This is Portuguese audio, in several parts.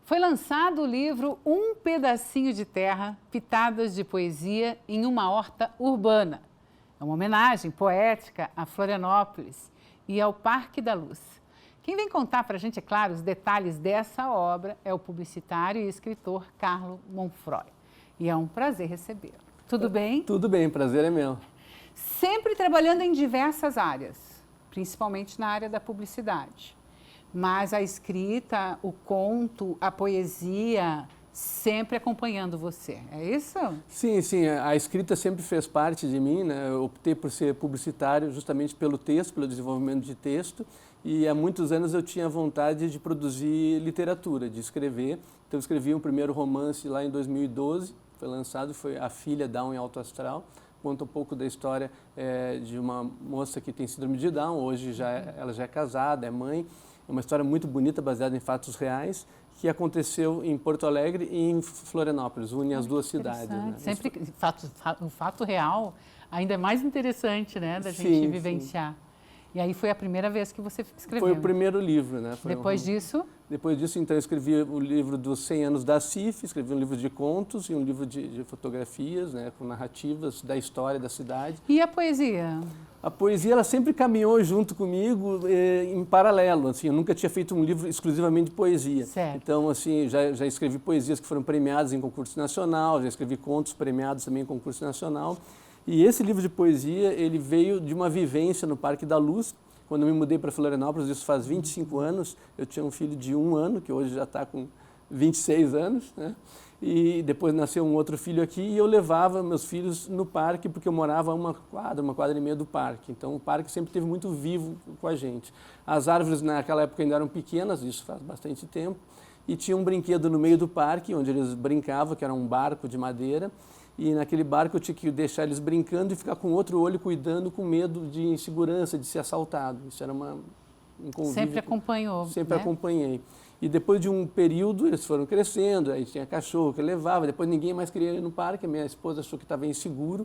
Foi lançado o livro Um Pedacinho de Terra, Pitadas de Poesia em uma Horta Urbana. É uma homenagem poética a Florianópolis e ao Parque da Luz. Quem vem contar para a gente, é claro, os detalhes dessa obra é o publicitário e escritor Carlo Monfroy. E é um prazer recebê-lo. Tudo bem? Tudo bem, prazer é meu. Sempre trabalhando em diversas áreas, principalmente na área da publicidade. Mas a escrita, o conto, a poesia, sempre acompanhando você, é isso? Sim, sim, a escrita sempre fez parte de mim, né? Eu optei por ser publicitário justamente pelo texto, pelo desenvolvimento de texto, e há muitos anos eu tinha vontade de produzir literatura, de escrever. Então eu escrevi um primeiro romance lá em 2012, foi lançado, foi A Filha Down em Alto Astral. Conta um pouco da história de uma moça que tem síndrome de Down, hoje ela já é casada, é mãe. É uma história muito bonita, baseada em fatos reais, que aconteceu em Porto Alegre e em Florianópolis, une as duas cidades. Né? Sempre o fato real ainda é mais interessante, né, da gente vivenciar. Sim. E aí foi a primeira vez que você escreveu. Foi o primeiro livro, né? Depois disso? Depois disso, então, eu escrevi o livro dos 100 anos da CIF, escrevi um livro de contos e um livro de fotografias, né, com narrativas da história da cidade. E a poesia? A poesia, ela sempre caminhou junto comigo em paralelo, assim, eu nunca tinha feito um livro exclusivamente de poesia. Certo. Então, assim, já escrevi poesias que foram premiadas em concurso nacional, já escrevi contos premiados também em concurso nacional. E esse livro de poesia, ele veio de uma vivência no Parque da Luz. Quando eu me mudei para Florianópolis, isso faz 25 anos, eu tinha um filho de 1 ano, que hoje já está com 26 anos, né? E depois nasceu um outro filho aqui e eu levava meus filhos no parque porque eu morava a uma quadra e meia do parque. Então o parque sempre esteve muito vivo com a gente. As árvores naquela época ainda eram pequenas, isso faz bastante tempo, e tinha um brinquedo no meio do parque onde eles brincavam, que era um barco de madeira. E naquele barco eu tinha que deixar eles brincando e ficar com outro olho cuidando, com medo de insegurança, de ser assaltado. Isso era um convívio. Sempre acompanhou, Sempre né? acompanhei. E depois de um período, eles foram crescendo, aí tinha cachorro que levava, depois ninguém mais queria ir no parque, a minha esposa achou que estava inseguro.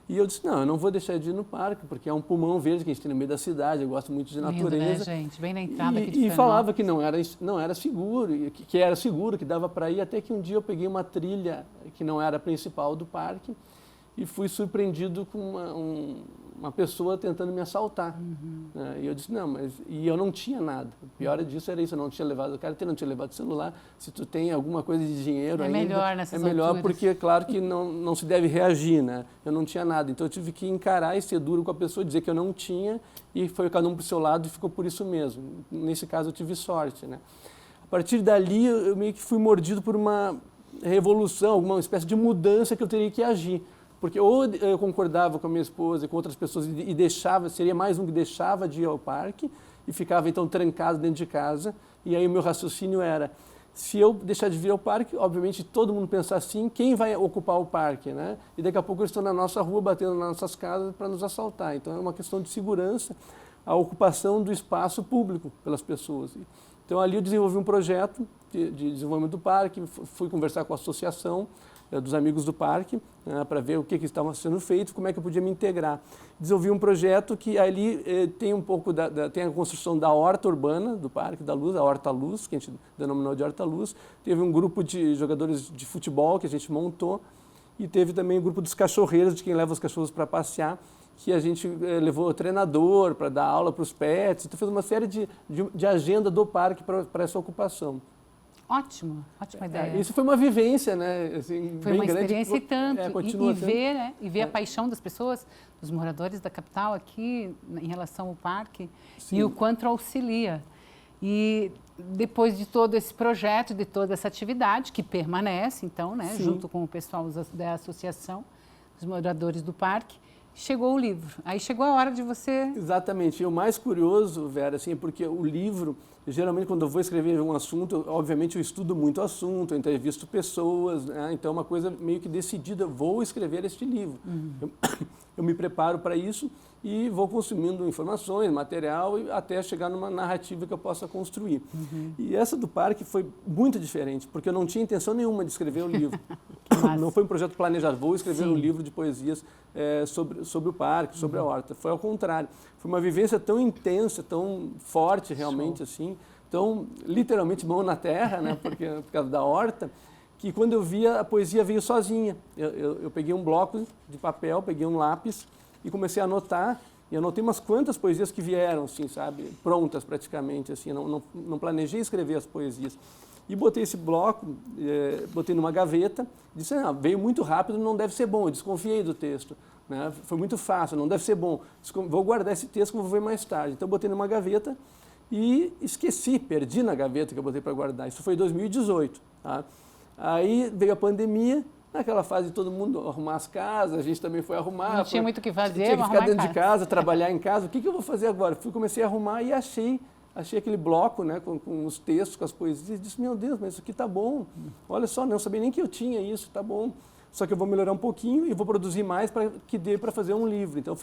E eu disse, não, eu não vou deixar de ir no parque, porque é um pulmão verde que a gente tem no meio da cidade, eu gosto muito de natureza. Lindo, né, gente? Bem na entrada aqui de E falava que não era seguro, que era seguro, que dava para ir, até que um dia eu peguei uma trilha que não era a principal do parque e fui surpreendido com uma pessoa tentando me assaltar. E eu disse, não, mas... E eu não tinha nada. O pior disso era isso, eu não tinha levado o carteira, não tinha levado o celular. Se tu tem alguma coisa de dinheiro ainda... Melhor nessas alturas. alturas. Porque é claro que não se deve reagir, né? Eu não tinha nada. Então eu tive que encarar e ser duro com a pessoa, dizer que eu não tinha e foi cada um para o seu lado e ficou por isso mesmo. Nesse caso eu tive sorte, né? A partir dali eu meio que fui mordido por uma revolução, alguma espécie de mudança que eu teria que agir. Porque ou eu concordava com a minha esposa e com outras pessoas e deixava, seria mais um que deixava de ir ao parque e ficava então trancado dentro de casa. E aí o meu raciocínio era, se eu deixar de vir ao parque, obviamente todo mundo pensa assim, quem vai ocupar o parque, né? E daqui a pouco eles estão na nossa rua, batendo nas nossas casas para nos assaltar. Então é uma questão de segurança, a ocupação do espaço público pelas pessoas. Então ali eu desenvolvi um projeto de desenvolvimento do parque, fui conversar com a associação dos amigos do parque, né, para ver o que estava sendo feito, como é que eu podia me integrar. Desenvolvi um projeto que ali tem um pouco tem a construção da horta urbana do Parque da Luz, a Horta Luz, que a gente denominou de Horta Luz. Teve um grupo de jogadores de futebol que a gente montou e teve também o grupo dos cachorreiros, de quem leva os cachorros para passear, que a gente levou treinador para dar aula para os pets. Então fez uma série de agenda do parque para essa ocupação. Ótimo, ótima ideia. Isso foi uma vivência, né? Assim, foi bem uma grande, experiência e tanto. E ver, né? E ver a paixão das pessoas, dos moradores da capital aqui em relação ao parque. Sim. E o quanto auxilia. E depois de todo esse projeto, de toda essa atividade que permanece, então, né? Sim. Junto com o pessoal da associação, dos moradores do parque, chegou o livro. Aí chegou a hora de você... Exatamente. E o mais curioso, Vera, assim, é porque o livro, geralmente quando eu vou escrever um assunto, obviamente eu estudo muito o assunto, eu entrevisto pessoas, né? Então é uma coisa meio que decidida, vou escrever este livro. Eu me preparo para isso e vou consumindo informações, material, até chegar numa narrativa que eu possa construir. E essa do parque foi muito diferente, porque eu não tinha intenção nenhuma de escrever o livro. Não foi um projeto planejado, vou escrever um livro de poesias sobre o parque, sobre a horta. Foi ao contrário. Foi uma vivência tão intensa, tão forte realmente, assim, Então, literalmente mão na terra, né, por causa da horta, que quando eu via, a poesia veio sozinha. Eu peguei um bloco de papel, peguei um lápis e comecei a anotar. E anotei umas quantas poesias que vieram, assim, sabe, prontas praticamente, assim, não planejei escrever as poesias. E botei esse bloco, botei numa gaveta, disse, veio muito rápido, não deve ser bom, eu desconfiei do texto, né? Foi muito fácil, não deve ser bom, vou guardar esse texto que eu vou ver mais tarde. Então, botei numa gaveta e esqueci, perdi na gaveta que eu botei para guardar. Isso foi em 2018, tá? Aí veio a pandemia. Naquela fase de todo mundo arrumar as casas, a gente também foi arrumar. Não tinha muito o que fazer, tinha que ficar dentro de casa, trabalhar em casa. O que eu vou fazer agora? Comecei a arrumar e achei aquele bloco, né, com os textos, com as poesias, e disse, meu Deus, mas isso aqui tá bom. Olha só, não sabia nem que eu tinha isso, tá bom. Só que eu vou melhorar um pouquinho e vou produzir mais para que dê para fazer um livro. Então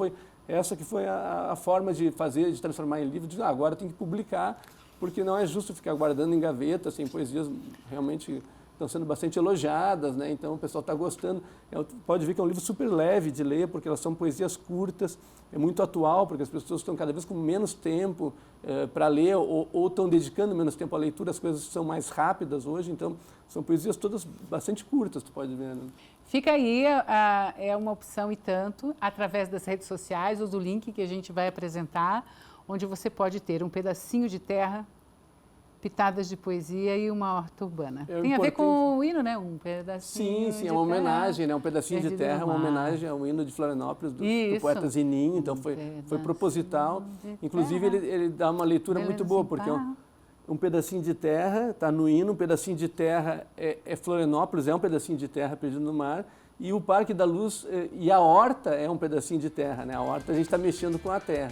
essa que foi a forma de fazer, de transformar em livro, de agora tem que publicar, porque não é justo ficar guardando em gaveta, assim, poesias realmente estão sendo bastante elogiadas, né? Então o pessoal está gostando. Pode ver que é um livro super leve de ler, porque elas são poesias curtas, é muito atual, porque as pessoas estão cada vez com menos tempo para ler ou estão dedicando menos tempo à leitura, as coisas são mais rápidas hoje, então são poesias todas bastante curtas, tu pode ver, né? Fica aí, é uma opção e tanto, através das redes sociais ou do link que a gente vai apresentar, onde você pode ter um pedacinho de terra, pitadas de poesia e uma horta urbana. Tem a ver com o hino, né? Um pedacinho Sim, é uma homenagem, né? Um pedacinho de terra, uma homenagem ao hino de Florianópolis, do poeta Zininho, então foi proposital. Inclusive, ele dá uma leitura muito boa, porque um pedacinho de terra está no hino, um pedacinho de terra é Florianópolis, é um pedacinho de terra perdido no mar, e o Parque da Luz e a horta é um pedacinho de terra, né? A horta a gente está mexendo com a terra.